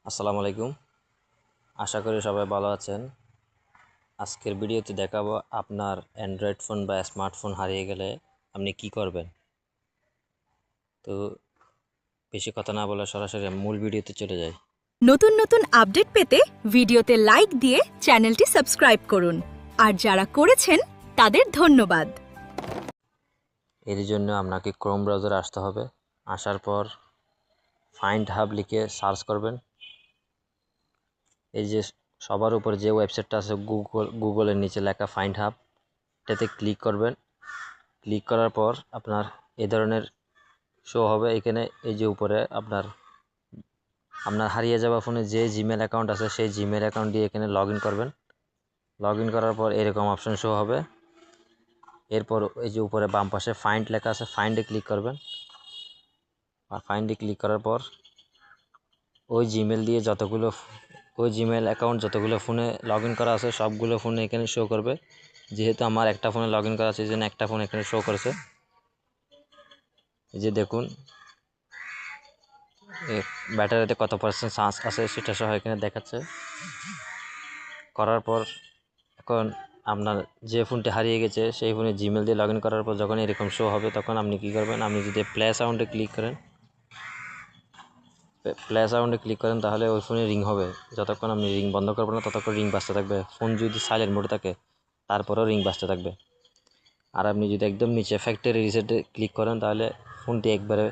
আসসালামু আলাইকুম। আশা করি সবাই ভালো আছেন। আজকের ভিডিওতে দেখাবো আপনার অ্যান্ড্রয়েড ফোন বা স্মার্টফোন হারিয়ে গেলে আপনি কি করবেন। তো বেশি কথা না বলে সরাসরি মূল ভিডিওতে চলে যাই। নতুন নতুন আপডেট পেতে ভিডিওতে লাইক দিয়ে চ্যানেলটি সাবস্ক্রাইব করুন আর যারা করেছেন তাদের ধন্যবাদ। এর জন্য আপনাকে ক্রোম ব্রাউজারে আসতে হবে। আসার পর ফাইন্ড হাব লিখে সার্চ করবেন। এই যে সবার উপর যে ওয়েবসাইটটা আছে গুগলের নিচে লেখা ফাইন্ড হাব, এটাতে ক্লিক করবেন। ক্লিক করার পর আপনার এই ধরনের শো হবে। এখানে এই যে উপরে আপনার হারিয়ে যাওয়া ফোনে যে জিমেল অ্যাকাউন্ট আছে সেই জিমেল অ্যাকাউন্ট দিয়ে এখানে লগ ইন করবেন। লগ ইন করার পর এরকম অপশন শো হবে। এরপর এই যে উপরে বাম পাশে ফাইন্ড লেখা আছে, ফাইন্ডে ক্লিক করবেন। আর ফাইন্ডে ক্লিক করার পর ওই জিমেল দিয়ে ওই জিমেল অ্যাকাউন্ট যতগুলো ফোনে লগ ইন করা আছে সবগুলো ফোনে এখানে শো করবে। যেহেতু আমার একটা ফোনে লগ ইন করা আছে এই জন্য একটা ফোন এখানে শো করেছে। এই যে দেখুন ব্যাটারিতে কত পার্সেন্ট চার্জ আছে সেটা সহ এখানে দেখাচ্ছে। করার পর এখন আপনার যে ফোনটি হারিয়ে গেছে সেই ফোনে জিমেল দিয়ে লগ ইন করার পর যখন এরকম শো হবে তখন আপনি কী করবেন, আপনি যদি প্লে সাউন্ডে ক্লিক করেন তাহলে ওই ফোনে রিং হবে। যতক্ষণ আপনি রিং বন্ধ করবেন না ততক্ষণ রিং বাজতে থাকবে। ফোন যদি সাইলেন্ট মোডে থাকে তারপরেও রিং বাজতে থাকবে। আর আপনি যদি একদম নিচে ফ্যাক্টরি রিসেটে ক্লিক করেন তাহলে ফোনটি একবারে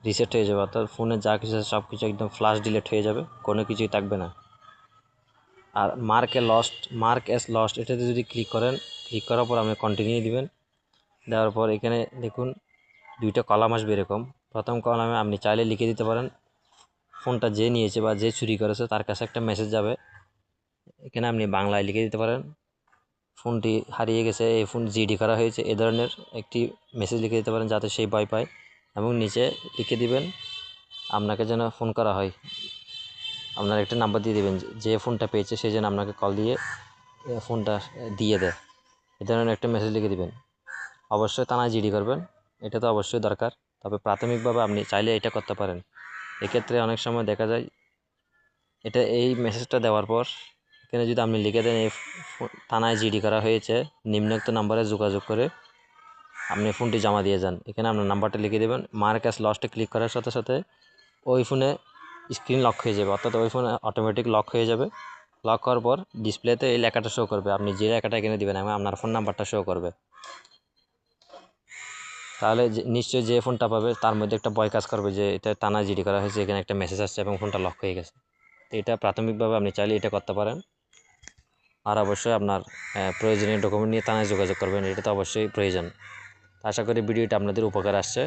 রিসেট হয়ে যাবে, অর্থাৎ ফোনে যা কিছু আছে সব কিছু একদম ফ্লাশ ডিলিট হয়ে যাবে, কোনো কিছুই থাকবে না। আর মার্ক এস লস্ট এটাতে যদি ক্লিক করার পর আপনি কন্টিনিউ দিবেন। দেওয়ার পর এখানে দেখুন দুইটা কলাম আসবে এরকম। প্রথম কলামে আপনি চাইলে লিখে দিতে পারেন ফোনটা যে নিয়েছে বা যে চুরি করেছে তার কাছে একটা মেসেজ যাবে। এখানে আপনি বাংলায় লিখে দিতে পারেন ফোনটি হারিয়ে গেছে, এই ফোন জিডি করা হয়েছে, এ ধরনের একটি মেসেজ লিখে দিতে পারেন যাতে সেই ভয় পায়। এবং নিচে লিখে দিবেন আপনাকে যেন ফোন করা হয়, আপনার একটা নাম্বার দিয়ে দেবেন, যে ফোনটা পেয়েছে সেই যেন আপনাকে কল দিয়ে ফোনটা দিয়ে দেয়। এ ধরনের একটা মেসেজ লিখে দিবেন। অবশ্যই থানায় জিডি করবেন, এটা তো অবশ্যই দরকার। তবে প্রাথমিকভাবে আপনি চাইলে এটা করতে পারেন। এক্ষেত্রে অনেক সময় দেখা যায় এই মেসেজটা দেওয়ার পর এখানে যদি আপনি লিখে দেন এই থানায় জিডি করা হয়েছে, নিম্নোক্ত নাম্বারে যোগাযোগ করে আপনি ফোনটি জমা দিয়ে যান। এখানে আপনার নাম্বারটা লিখে দেবেন। মার্ক অ্যাজ লস্টে ক্লিক করার সাথে সাথে ওই ফোনে স্ক্রিন লক হয়ে যাবে, অর্থাৎ ওই ফোনে অটোমেটিক লক হয়ে যাবে। লক হওয়ার পর ডিসপ্লেতে এই লেখাটা শো করবে, আপনি যে লেখাটা এখানে দেবেন এবং আপনার ফোন নাম্বারটা শো করবে। তাহলে নিশ্চয়ই যে ফোনটা পাবে তার মধ্যে একটা ভয় কাজ করবে যে এটা টানা জিডি করা হয়েছে, এখানে একটা মেসেজ আসছে এবং ফোনটা লক হয়ে গেছে। তো এটা প্রাথমিকভাবে আপনি চাইলে এটা করতে পারেন। আর অবশ্যই আপনার প্রয়োজনীয় ডকুমেন্ট নিয়ে থানায় যোগাযোগ করবেন, এটা তো অবশ্যই প্রয়োজন। আশা করি ভিডিওটা আপনাদের উপকার আসছে।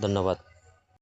ধন্যবাদ।